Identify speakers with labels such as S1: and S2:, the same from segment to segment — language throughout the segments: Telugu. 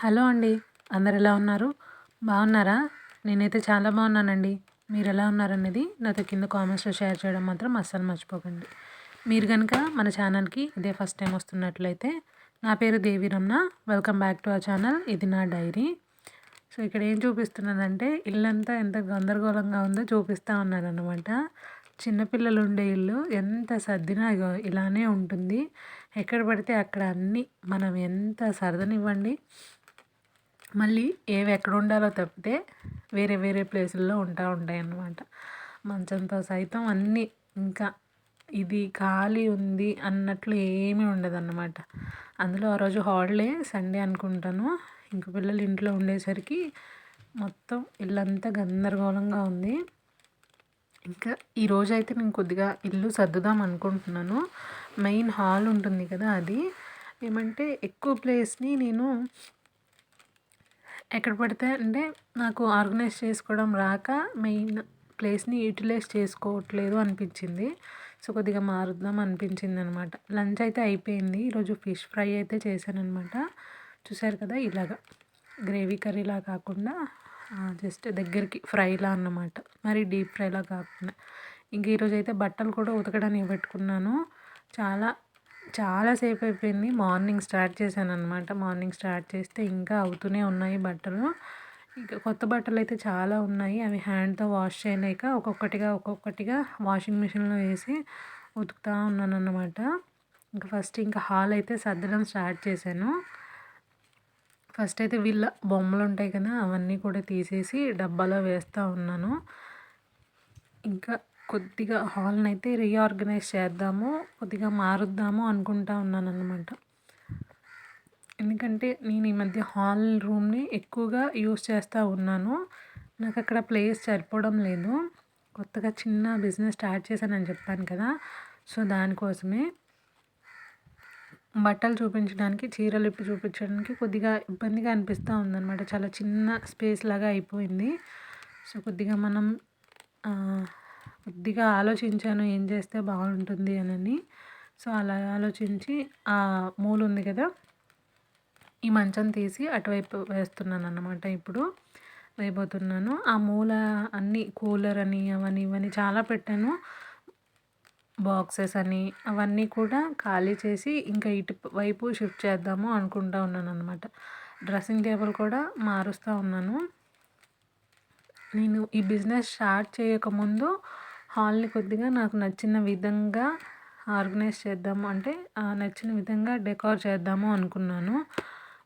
S1: హలో అండి. అందరు ఎలా ఉన్నారు? బాగున్నారా? నేనైతే చాలా బాగున్నానండి. మీరు ఎలా ఉన్నారనేది నాతో కింద కామెంట్స్లో షేర్ చేయడం మాత్రం అస్సలు మర్చిపోకండి. మీరు కనుక మన ఛానల్కి ఇదే ఫస్ట్ టైం వస్తున్నట్లయితే నా పేరు Devi Ramana. Welcome back to our channel. ఇది నా డైరీ. సో ఇక్కడ ఏం చూపిస్తున్నానంటే ఇల్లంతా ఎంత గందరగోళంగా ఉందో చూపిస్తూ ఉన్నారనమాట. చిన్నపిల్లలు ఉండే ఇల్లు ఎంత సర్దినా ఇలానే ఉంటుంది. ఎక్కడ పడితే అక్కడ అన్నీ మనం ఎంత సర్దనివ్వండి, మళ్ళీ ఏవి ఎక్కడ ఉండాలో తప్పితే వేరే వేరే ప్లేసుల్లో ఉంటాయి అన్నమాట. మంచంతో సైతం అన్నీ ఇంకా ఇది ఖాళీ ఉంది అన్నట్లు ఏమీ ఉండదన్నమాట. అందులో ఆ రోజు హాలిడే సండే అనుకుంటాను. ఇంక పిల్లలు ఇంట్లో ఉండేసరికి మొత్తం ఇల్లంతా గందరగోళంగా ఉంది. ఇంకా ఈరోజు అయితే నేను కొద్దిగా ఇల్లు సర్దుదాం అనుకుంటున్నాను. మెయిన్ హాల్ ఉంటుంది కదా, అది ఏమంటే ఎక్కువ ప్లేస్ని నేను ఎక్కడ పడితే అంటే నాకు ఆర్గనైజ్ చేసుకోవడం రాక మెయిన్ ప్లేస్ని యూటిలైజ్ చేసుకోవట్లేదు అనిపించింది. సో కొద్దిగా మారుద్దాం అనిపించింది అనమాట. లంచ్ అయితే అయిపోయింది. ఈరోజు ఫిష్ ఫ్రై అయితే చేశానమాట. చూసారు కదా, ఇలాగా గ్రేవీ కర్రీలా కాకుండా జస్ట్ దగ్గరికి ఫ్రైలా అన్నమాట, మరి డీప్ ఫ్రైలా కాకుండా. ఇంక ఈరోజు అయితే బట్టలు కూడా ఉతకడానికి పెట్టుకున్నాను. చాలా చాలాసేపు అయిపోయింది. మార్నింగ్ స్టార్ట్ చేశాను అనమాట. మార్నింగ్ స్టార్ట్ చేస్తే ఇంకా అవుతూనే ఉన్నాయి బట్టలు. ఇంకా కొత్త బట్టలు అయితే చాలా ఉన్నాయి. అవి హ్యాండ్తో వాష్ చేయలేక ఒక్కొక్కటిగా వాషింగ్ మిషన్లో వేసి ఉతుకుతూ ఉన్నాను అన్నమాట. ఇంకా ఫస్ట్ హాల్ అయితే సర్దడం స్టార్ట్ చేశాను. ఫస్ట్ అయితే వీళ్ళ బొమ్మలు ఉంటాయి కదా, అవన్నీ కూడా తీసేసి డబ్బాలో వేస్తూ ఉన్నాను. ఇంకా కొద్దిగా హాల్ని అయితే రీఆర్గనైజ్ చేద్దాము, కొద్దిగా మారుద్దాము అనుకుంటా ఉన్నాను అన్నమాట. ఎందుకంటే నేను ఈ మధ్య హాల్ రూమ్ని ఎక్కువగా యూస్ చేస్తూ ఉన్నాను. నాకు అక్కడ ప్లేస్ సరిపోవడం లేదు. కొత్తగా చిన్న బిజినెస్ స్టార్ట్ చేశానని చెప్పాను కదా, సో దానికోసమే బట్టలు చూపించడానికి, చీరలు ఇప్పి చూపించడానికి కొద్దిగా ఇబ్బందిగా అనిపిస్తూ ఉందన్నమాట. చాలా చిన్న స్పేస్ లాగా అయిపోయింది. సో కొద్దిగా ఆలోచించాను ఏం చేస్తే బాగుంటుంది అని. సో అలా ఆలోచించి ఆ మూల ఉంది కదా, ఈ మంచం తీసి అటువైపు వేస్తున్నాను అన్నమాట. ఇప్పుడు వేయబోతున్నాను. ఆ మూల అన్నీ కూలర్ అని అవన్నీ ఇవన్నీ చాలా పెట్టాను. బాక్సెస్ అని అవన్నీ కూడా ఖాళీ చేసి ఇంకా ఇటు వైపు షిఫ్ట్ చేద్దాము అనుకుంటా ఉన్నాను అనమాట. డ్రెస్సింగ్ టేబుల్ కూడా మారుస్తూ ఉన్నాను. నేను ఈ బిజినెస్ స్టార్ట్ చేయకముందు హాల్ని కొద్దిగా నాకు నచ్చిన విధంగా ఆర్గనైజ్ చేద్దాము, అంటే నచ్చిన విధంగా డెకార్ చేద్దాము అనుకున్నాను.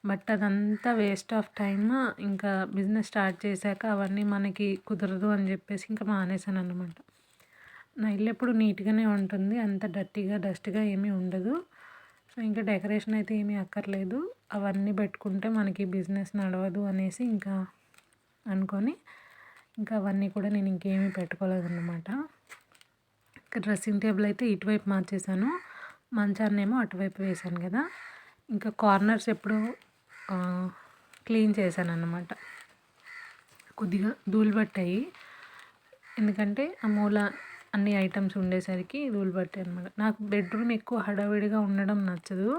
S1: బట్ అదంతా వేస్ట్ ఆఫ్ టైమ్. ఇంకా బిజినెస్ స్టార్ట్ చేశాక అవన్నీ మనకి కుదరదు అని చెప్పేసి ఇంకా మానేశాను అన్నమాట. నా ఇల్లు ఎప్పుడు నీట్గానే ఉంటుంది, అంత డస్ట్గా ఏమీ ఉండదు. సో ఇంకా డెకరేషన్ అయితే ఏమీ అక్కర్లేదు, అవన్నీ పెట్టుకుంటే మనకి బిజినెస్ నడవదు అనేసి ఇంకా అనుకొని ఇంకా అవన్నీ కూడా నేను ఇంకేమీ పెట్టుకోలేదన్నమాట. ఇంకా డ్రెస్సింగ్ టేబుల్ అయితే ఇటువైపు మార్చేసాను, మంచాన్నేమో అటువైపు వేసాను కదా. ఇంకా కార్నర్స్ ఎప్పుడు క్లీన్ చేశాను అన్నమాట. కొద్దిగా ధూళి పట్టాయి, ఎందుకంటే ఆ మూల అన్ని ఐటమ్స్ ఉండేసరికి ధూళి పట్టాయి అనమాట. నాకు బెడ్రూమ్ ఎక్కువ హడావిడిగా ఉండడం నచ్చదు,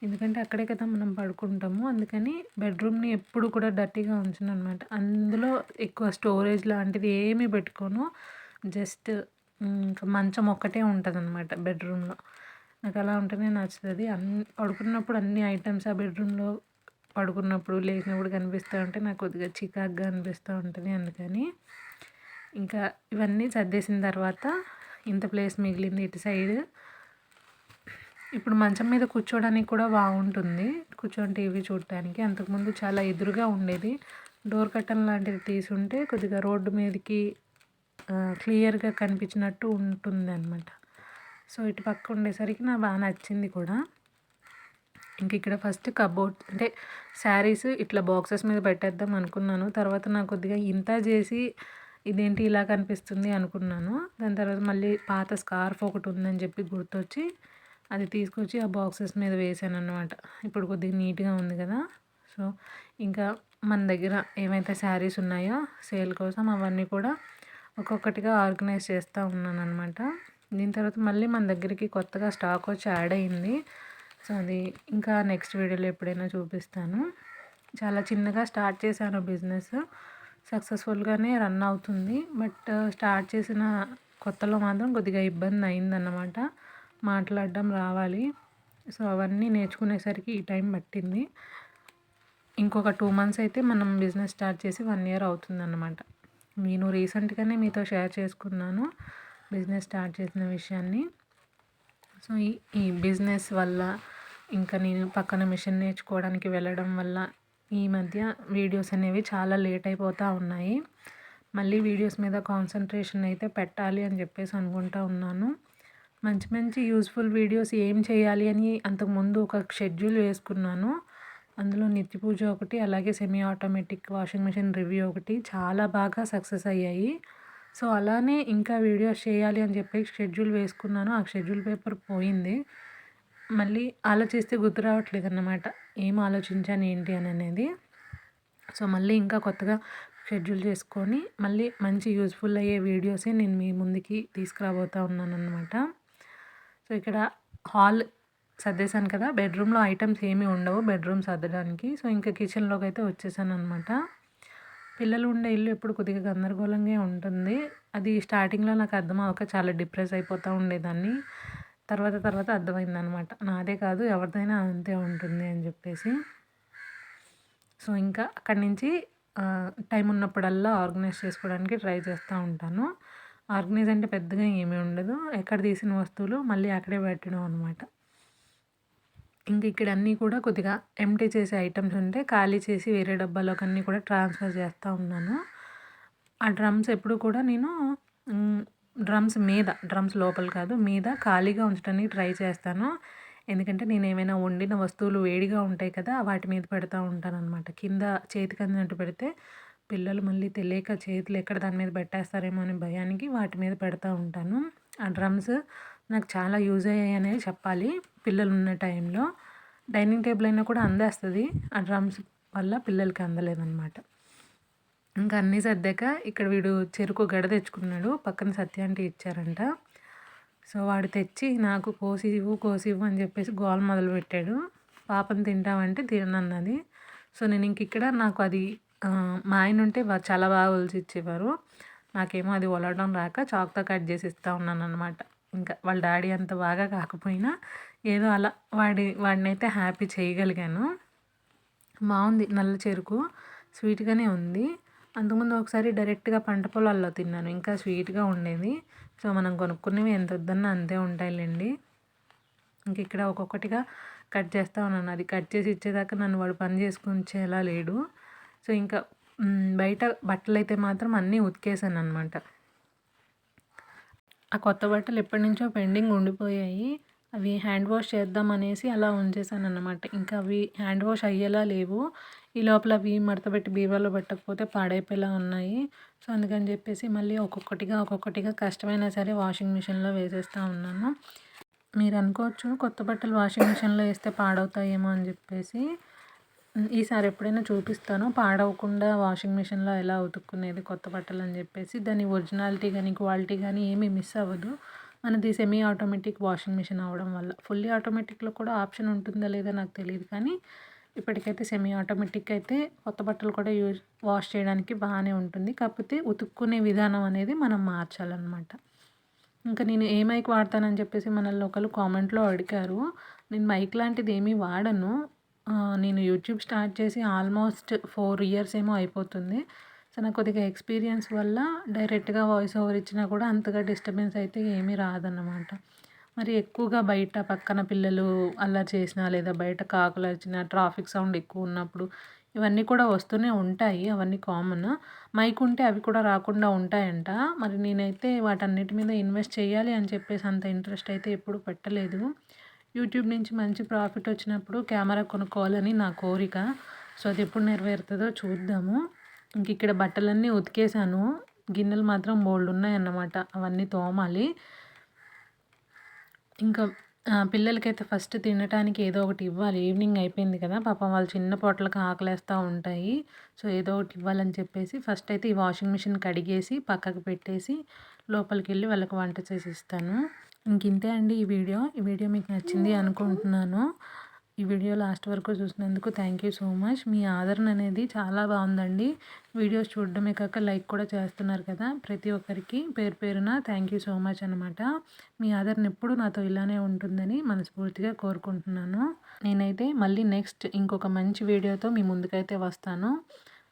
S1: ఎందుకంటే అక్కడే కదా మనం పడుకుంటాము. అందుకని బెడ్రూమ్ని ఎప్పుడు కూడా డర్టీగా ఉంచను అనమాట. అందులో ఎక్కువ స్టోరేజ్ లాంటిది ఏమీ పెట్టుకోను. జస్ట్ ఇంకా మంచం ఒక్కటే ఉంటుంది అనమాట బెడ్రూమ్లో. నాకు అలా ఉంటేనే నచ్చుతుంది. పడుకున్నప్పుడు అన్ని ఐటమ్స్ ఆ బెడ్రూమ్లో పడుకున్నప్పుడు లేచినప్పుడు కనిపిస్తూ ఉంటే నాకు కొద్దిగా చికాగ్గా అనిపిస్తూ ఉంటుంది. అందుకని ఇంకా ఇవన్నీ సర్దేసిన తర్వాత ఇంత ప్లేస్ మిగిలింది ఇటు సైడ్. ఇప్పుడు మంచం మీద కూర్చోవడానికి కూడా బాగుంటుంది, కూర్చొని టీవీ చూడటానికి. అంతకుముందు చాలా ఎదురుగా ఉండేది. డోర్ కర్టన్ లాంటిది తీసుంటే కొద్దిగా రోడ్డు మీదకి క్లియర్గా కనిపించినట్టు ఉంటుంది అనమాట. సో ఇటు పక్క ఉండేసరికి నాకు బాగా నచ్చింది కూడా. ఇంక ఇక్కడ ఫస్ట్ కబోర్డ్ అంటే శారీస్ ఇట్లా బాక్సెస్ మీద పెట్టేద్దాం అనుకున్నాను. తర్వాత నాకు కొద్దిగా ఇంత చేసి ఇదేంటి ఇలా కనిపిస్తుంది అనుకున్నాను. దాని తర్వాత మళ్ళీ పాత స్కార్ఫ్ ఒకటి ఉందని చెప్పి గుర్తొచ్చి అది తీసుకొచ్చి ఆ బాక్సెస్ మీద వేసాను అన్నమాట. ఇప్పుడు కొద్దిగా నీట్గా ఉంది కదా. సో ఇంకా మన దగ్గర ఏమైతే శారీస్ ఉన్నాయో సేల్ కోసం అవన్నీ కూడా ఒక్కొక్కటిగా ఆర్గనైజ్ చేస్తూ ఉన్నాను అనమాట. దీని తర్వాత మళ్ళీ మన దగ్గరికి కొత్తగా స్టాక్ వచ్చి యాడ్ అయింది. సో అది ఇంకా నెక్స్ట్ వీడియోలో ఎప్పుడైనా చూపిస్తాను. చాలా చిన్నగా స్టార్ట్ చేశాను బిజినెస్. సక్సెస్‌ఫుల్‌గానే రన్ అవుతుంది. బట్ స్టార్ట్ చేసిన కొత్తలో మాత్రం కొద్దిగా ఇబ్బందయిందన్నమాట. మాట్లాడడం రావాలి. సో, అవన్నీ నేర్చుకునేసరికి ఈ టైం పట్టింది. ఇంకొక 2 మంత్స్ అయితే మనం బిజినెస్ స్టార్ట్ చేసి 1 ఇయర్ అవుతుందన్నమాట. నేను రీసెంట్‌గానే మీతో షేర్ చేసుకున్నాను బిజినెస్ స్టార్ట్ చేసిన విషయాన్ని. సో, ఈ బిజినెస్ వల్ల ఇంకా నేను పక్కన మిషన్ నేర్చుకోవడానికి వెళ్ళడం వల్ల ఈ మధ్య వీడియోస్ అనేవి చాలా లేట్ అయిపోతూ ఉన్నాయి. మళ్ళీ వీడియోస్ మీద కాన్సంట్రేషన్ అయితే పెట్టాలి అని చెప్పేసి అనుకుంటా ఉన్నాను. మంచి మంచి యూజ్ఫుల్ వీడియోస్ ఏం చేయాలి అని అంతకుముందు ఒక షెడ్యూల్ వేసుకున్నాను. అందులో నిత్య పూజ ఒకటి, అలాగే semi automatic washing machine review ఒకటి చాలా బాగా సక్సెస్ అయ్యాయి. సో, అలానే ఇంకా వీడియోస్ చేయాలి అని చెప్పి షెడ్యూల్ వేసుకున్నాను. ఆ షెడ్యూల్ పేపర్ పోయింది. మళ్ళీ ఆలోచిస్తే గుర్తు రావట్లేదన్నమాట. ఏం ఆలోచించాను ఏంటి అనేది. సో, మళ్ళీ ఇంకా కొత్తగా షెడ్యూల్ చేసుకొని మళ్ళీ మంచి యూజ్ఫుల్ అయ్యే వీడియోసే నేను మీ ముందుకి తీసుకురాబోతా ఉన్నానన్నమాట. సో, ఇక్కడ హాల్ సర్దేశాను కదా! బెడ్రూమ్‌లో ఐటెమ్స్ ఏమీ ఉండవు బెడ్రూమ్ సర్దడానికి. సో, ఇంకా కిచెన్‌లోకి అయితే వచ్చేసాననమాట. పిల్లలు ఉండే ఇల్లు ఎప్పుడు కొద్దిగా గందరగోళంగా ఉంటుంది. అది స్టార్టింగ్‌లో నాకు అర్థం అవ్వక చాలా డిప్రెస్ అయిపోతూ ఉండేదాన్ని. తర్వాత అర్థమైందనమాట. నాదే కాదు ఎవరిదైనా అంతే ఉంటుంది అని చెప్పేసి. సో, ఇంకా అక్కడి నుంచి టైం ఉన్నప్పుడల్లా ఆర్గనైజ్ చేసుకోవడానికి ట్రై చేస్తూ ఉంటాను. ఆర్గనైజ్ అంటే పెద్దగా ఏమీ ఉండదు. ఎక్కడ తీసిన వస్తువులు మళ్ళీ అక్కడే పెట్టడం అనమాట. ఇంక ఇక్కడ అన్నీ కూడా కొద్దిగా ఎంప్టీ చేసే ఐటెమ్స్ ఉంటే ఖాళీ చేసి వేరే డబ్బాలోకి అన్నీ కూడా ట్రాన్స్ఫర్ చేస్తూ ఉన్నాను. ఆ డ్రమ్స్ ఎప్పుడు కూడా నేను డ్రమ్స్ లోపల కాదు మీద ఖాళీగా ఉంచడానికి ట్రై చేస్తాను. ఎందుకంటే నేను ఏమైనా వండిన వస్తువులు వేడిగా ఉంటాయి కదా! వాటి మీద పెడతా ఉంటాననమాట. కింద చేతికి అందినట్టు పెడితే పిల్లలు మళ్ళీ తెలియక చేతులు ఎక్కడ దాని మీద పెట్టేస్తారేమో అనే భయానికి వాటి మీద పెడతా ఉంటాను. ఆ డ్రమ్స్ నాకు చాలా యూజ్ అయ్యాయి అనేది చెప్పాలి. పిల్లలు ఉన్న టైంలో డైనింగ్ టేబుల్ అయినా కూడా అందేస్తుంది. ఆ డ్రమ్స్ వల్ల పిల్లలకి అందలేదనమాట. ఇంకా అన్నీ సర్దాక ఇక్కడ వీడు చెరుకు గడ తెచ్చుకున్నాడు. పక్కన సత్య ఆంటీ ఇచ్చారంట. సో, వాడు తెచ్చి నాకు కోసివ్వు అని చెప్పేసి గోల మొదలుపెట్టాడు. పాపని తింటావంటే తిననన్నది. సో, నేను ఇక్కడ నాకు అది మా ఆయన ఉంటే చాలా బాగా ఒలిచి ఇచ్చేవారు. నాకేమో అది ఒలవడం రాక చాక్‌తో కట్ చేసి ఇస్తా ఉన్నానన్నమాట. ఇంకా వాళ్ళ డాడీ అంత బాగా కాకపోయినా ఏదో అలా వాడినైతే హ్యాపీ చేయగలిగాను. బాగుంది నల్ల చెరుకు. స్వీట్‌గానే ఉంది. అంతకుముందు ఒకసారి డైరెక్ట్‌గా పంట పొలాల్లో తిన్నాను. ఇంకా స్వీట్‌గా ఉండేది. సో, మనం కొనుక్కునేవి ఎంత వద్దన్నా అంతే ఉంటాయిలెండి. ఇంక ఇక్కడ ఒక్కొక్కటిగా కట్ చేస్తా ఉన్నాను. అది కట్ చేసి ఇచ్చేదాకా నన్ను వాడు పని చేసుకొనిచ్చేలా లేడు. సో, ఇంకా బయట బట్టలైతే మాత్రం అన్నీ ఉతికేసాననమాట. ఆ కొత్త బట్టలు ఎప్పటినుంచో పెండింగ్ ఉండిపోయాయి. అవి హ్యాండ్ వాష్ చేద్దామనేసి అలా ఉంచేసానన్నమాట. ఇంకా అవి హ్యాండ్ వాష్ అయ్యేలా లేవు. ఈ లోపల అవి మడతపెట్టి బీరువాలో పెట్టకపోతే పాడైపోయేలా ఉన్నాయి. సో, అందుకని చెప్పేసి మళ్ళీ ఒక్కొక్కటిగా కష్టమైనా సరే వాషింగ్ మిషన్‌లో వేసేస్తా ఉన్నాను. మీరు అనుకోవచ్చు కొత్త బట్టలు వాషింగ్ మిషన్‌లో వేస్తే పాడవుతాయేమో అని చెప్పేసి. ఈసారి ఎప్పుడైనా చూపిస్తాను పాడవకుండా వాషింగ్ మిషన్‌లో ఎలా ఉతుక్కునేది కొత్త బట్టలు అని చెప్పేసి. దాని ఒరిజినాలిటీ కానీ, క్వాలిటీ కానీ ఏమీ మిస్ అవ్వదు. మనది సెమీ ఆటోమేటిక్ వాషింగ్ మిషన్ అవ్వడం వల్ల. ఫుల్లీ ఆటోమేటిక్‌లో కూడా ఆప్షన్ ఉంటుందా లేదా నాకు తెలీదు కానీ, ఇప్పటికైతే సెమీ ఆటోమేటిక్ అయితే కొత్త బట్టలు కూడా వాష్ చేయడానికి బాగానే ఉంటుంది. కాకపోతే ఉతుక్కునే విధానం అనేది మనం మార్చాలన్నమాట. ఇంకా నేను ఏ మైక్ వాడతానని చెప్పేసి మనల్ని ఒకళ్ళు కామెంట్‌లో అడిగారు. నేను మైక్ లాంటిది ఏమీ వాడను. నేను యూట్యూబ్ స్టార్ట్ చేసి ఆల్మోస్ట్ 4 ఇయర్స్ ఏమో అయిపోతుంది. సో, నాకు కొద్దిగా ఎక్స్‌పీరియన్స్ వల్ల డైరెక్ట్‌గా వాయిస్ ఓవర్ ఇచ్చినా కూడా అంతగా డిస్టర్బెన్స్ అయితే ఏమీ రాదన్నమాట. మరి ఎక్కువగా బయట పక్కన పిల్లలు అల్లరి చేసినా, లేదా బయట కాకులు అరిచినా, ట్రాఫిక్ సౌండ్ ఎక్కువ ఉన్నప్పుడు ఇవన్నీ కూడా వస్తూనే ఉంటాయి. అవన్నీ కామన్. మైక్ ఉంటే అవి కూడా రాకుండా ఉంటాయంట. మరి నేనైతే వాటన్నిటి మీద ఇన్వెస్ట్ చేయాలి అని చెప్పేసి అంత ఇంట్రెస్ట్ అయితే ఎప్పుడు పెట్టలేదు. యూట్యూబ్ నుంచి మంచి ప్రాఫిట్ వచ్చినప్పుడు కెమెరా కొనుక్కోవాలని నా కోరిక. సో, అది ఎప్పుడు నెరవేరుతుందో చూద్దాము. ఇక్కడ బట్టలన్నీ ఉతికేసాను. గిన్నెలు మాత్రం బోలెడున్నాయన్నమాట. అవన్నీ తోమాలి. ఇంకా పిల్లలకైతే ఫస్ట్ తినటానికి ఏదో ఒకటి ఇవ్వాలి. ఈవినింగ్ అయిపోయింది కదా! పాపం వాళ్ళు చిన్న పూటలకి ఆకలేస్తూ ఉంటాయి. సో, ఏదో ఒకటి ఇవ్వాలని చెప్పేసి ఫస్ట్ అయితే ఈ వాషింగ్ మిషన్ కడిగేసి పక్కకు పెట్టేసి లోపలికెళ్ళి వాళ్ళకి వంట చేసి ఇస్తాను. ఇంతే అండి ఈ వీడియో. ఈ వీడియో మీకు నచ్చింది అనుకుంటున్నాను. ఈ వీడియో లాస్ట్ వరకు చూసినందుకు థ్యాంక్ యూ సో మచ్. మీ ఆదరణ అనేది చాలా బాగుందండి. వీడియోస్ చూడడమే కాక లైక్ కూడా చేస్తున్నారు కదా. ప్రతి ఒక్కరికి పేరు పేరున థ్యాంక్ యూ సో మచ్ అనమాట. మీ ఆదరణ ఎప్పుడు నాతో ఇలానే ఉంటుందని మనస్ఫూర్తిగా కోరుకుంటున్నాను. నేనైతే మళ్ళీ నెక్స్ట్ ఇంకొక మంచి వీడియోతో మీ ముందుకైతే వస్తాను.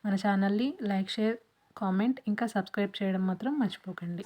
S1: మన ఛానల్ని లైక్, షేర్, కామెంట్ ఇంకా సబ్స్క్రైబ్ చేయడం మాత్రం మర్చిపోకండి.